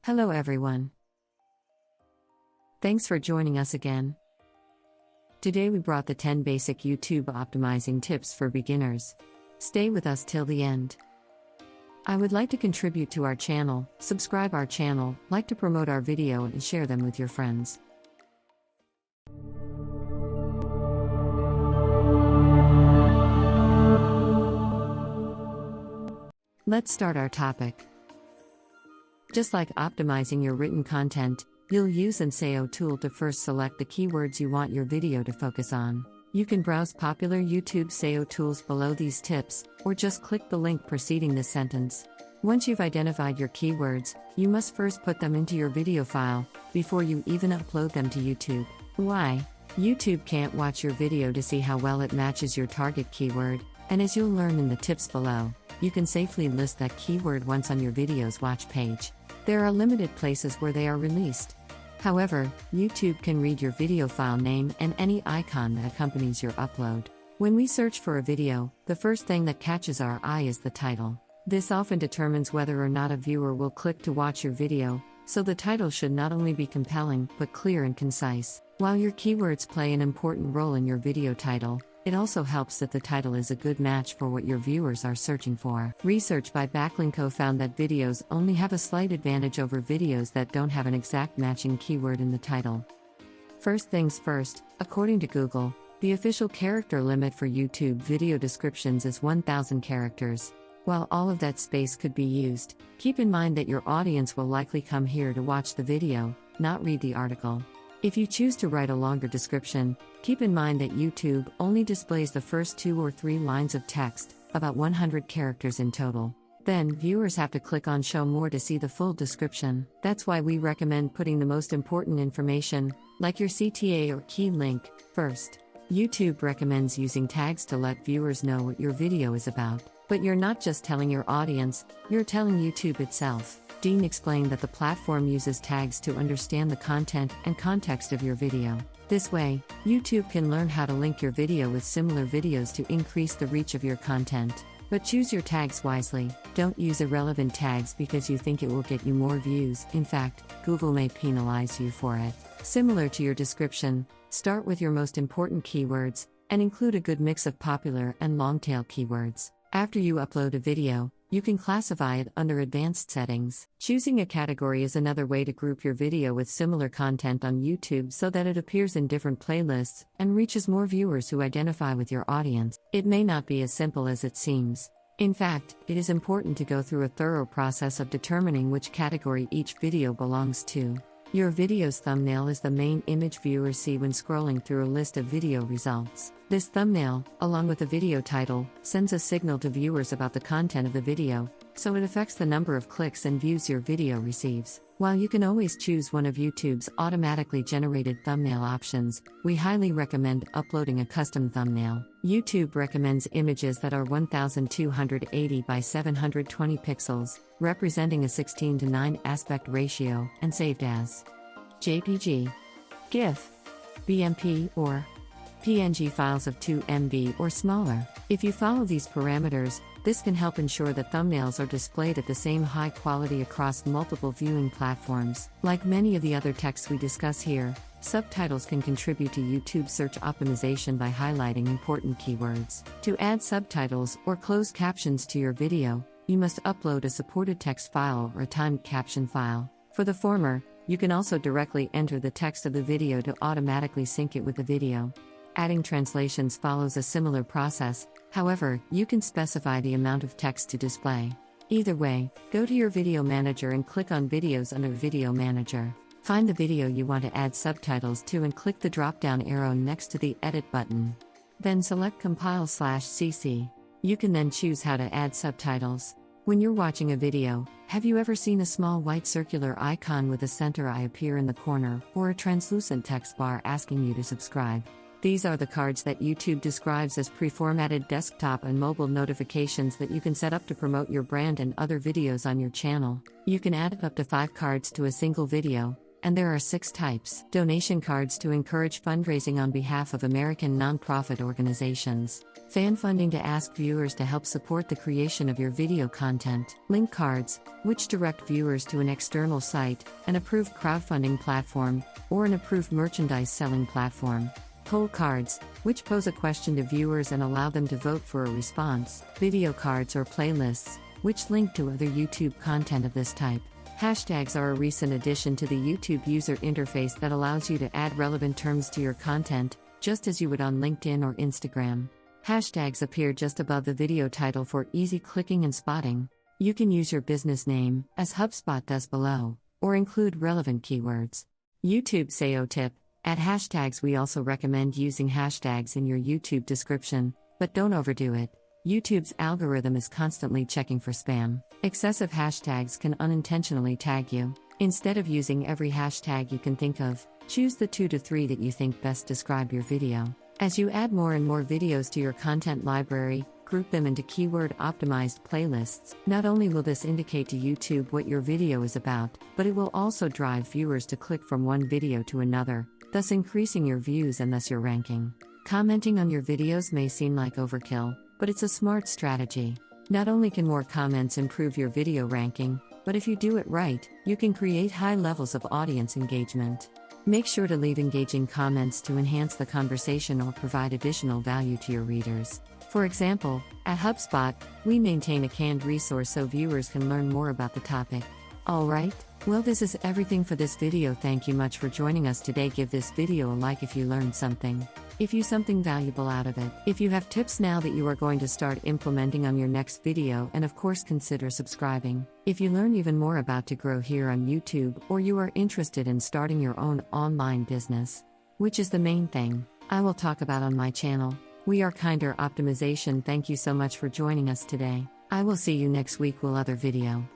Hello everyone. Thanks for joining us again. Today we brought the 10 basic YouTube optimizing tips for beginners. Stay with us till the end. I would like to contribute to our channel, subscribe our channel, like to promote our video and share them with your friends. Let's start our topic. Just like optimizing your written content, you'll use an SEO tool to first select the keywords you want your video to focus on. You can browse popular YouTube SEO tools below these tips, or just click the link preceding this sentence. Once you've identified your keywords, you must first put them into your video file, before you even upload them to YouTube. Why? YouTube can't watch your video to see how well it matches your target keyword, and as you'll learn in the tips below, you can safely list that keyword once on your video's watch page. There are limited places where they are released. However, YouTube can read your video file name and any icon that accompanies your upload. When we search for a video, the first thing that catches our eye is the title. This often determines whether or not a viewer will click to watch your video, so the title should not only be compelling, but clear and concise. While your keywords play an important role in your video title, it also helps that the title is a good match for what your viewers are searching for. Research by Backlinko found that videos only have a slight advantage over videos that don't have an exact matching keyword in the title. First things first, according to Google, the official character limit for YouTube video descriptions is 1,000 characters. While all of that space could be used, keep in mind that your audience will likely come here to watch the video, not read the article. If you choose to write a longer description, keep in mind that YouTube only displays the first 2 or 3 lines of text, about 100 characters in total. Then, viewers have to click on Show More to see the full description. That's why we recommend putting the most important information, like your CTA or key link, first. YouTube recommends using tags to let viewers know what your video is about. But you're not just telling your audience, you're telling YouTube itself. Dean explained that the platform uses tags to understand the content and context of your video. This way, YouTube can learn how to link your video with similar videos to increase the reach of your content. But choose your tags wisely. Don't use irrelevant tags because you think it will get you more views. In fact, Google may penalize you for it. Similar to your description, start with your most important keywords, and include a good mix of popular and long-tail keywords. After you upload a video, you can classify it under advanced settings. Choosing a category is another way to group your video with similar content on YouTube so that it appears in different playlists and reaches more viewers who identify with your audience. It may not be as simple as it seems. In fact, it is important to go through a thorough process of determining which category each video belongs to. Your video's thumbnail is the main image viewers see when scrolling through a list of video results. This thumbnail, along with the video title, sends a signal to viewers about the content of the video, so it affects the number of clicks and views your video receives. While you can always choose one of YouTube's automatically generated thumbnail options, we highly recommend uploading a custom thumbnail. YouTube recommends images that are 1280 by 720 pixels, representing a 16:9 aspect ratio, and saved as JPG, GIF, BMP, or PNG files of 2 MB or smaller. If you follow these parameters, this can help ensure that thumbnails are displayed at the same high quality across multiple viewing platforms. Like many of the other texts we discuss here, subtitles can contribute to YouTube search optimization by highlighting important keywords. To add subtitles or closed captions to your video, you must upload a supported text file or a timed caption file. For the former, you can also directly enter the text of the video to automatically sync it with the video. Adding translations follows a similar process, however, you can specify the amount of text to display. Either way, go to your video manager and click on Videos under Video Manager. Find the video you want to add subtitles to and click the drop-down arrow next to the Edit button. Then select Compile/CC. You can then choose how to add subtitles. When you're watching a video, have you ever seen a small white circular icon with a center eye appear in the corner, or a translucent text bar asking you to subscribe? These are the cards that YouTube describes as pre-formatted desktop and mobile notifications that you can set up to promote your brand and other videos on your channel. You can add up to 5 cards to a single video, and there are 6 types. Donation cards to encourage fundraising on behalf of American nonprofit organizations. Fan funding to ask viewers to help support the creation of your video content. Link cards, which direct viewers to an external site, an approved crowdfunding platform, or an approved merchandise selling platform. Poll cards, which pose a question to viewers and allow them to vote for a response. Video cards or playlists, which link to other YouTube content of this type. Hashtags are a recent addition to the YouTube user interface that allows you to add relevant terms to your content, just as you would on LinkedIn or Instagram. Hashtags appear just above the video title for easy clicking and spotting. You can use your business name, as HubSpot does below, or include relevant keywords. YouTube SEO tip: at hashtags, we also recommend using hashtags in your YouTube description, but don't overdo it. YouTube's algorithm is constantly checking for spam. Excessive hashtags can unintentionally tag you. Instead of using every hashtag you can think of, choose the 2 to 3 that you think best describe your video. As you add more and more videos to your content library, group them into keyword-optimized playlists. Not only will this indicate to YouTube what your video is about, but it will also drive viewers to click from one video to another, thus increasing your views and thus your ranking. Commenting on your videos may seem like overkill, but it's a smart strategy. Not only can more comments improve your video ranking, but if you do it right, you can create high levels of audience engagement. Make sure to leave engaging comments to enhance the conversation or provide additional value to your readers. For example, at HubSpot, we maintain a canned resource so viewers can learn more about the topic. Alright, well, this is everything for this video. Thank you much for joining us today. Give this video a like if you learned something. If you something valuable out of it. If you have tips now that you are going to start implementing on your next video, and of course consider subscribing. If you learn even more about to grow here on YouTube, or you are interested in starting your own online business, which is the main thing I will talk about on my channel. We are Kinder Optimization. Thank you so much for joining us today. I will see you next week with other video.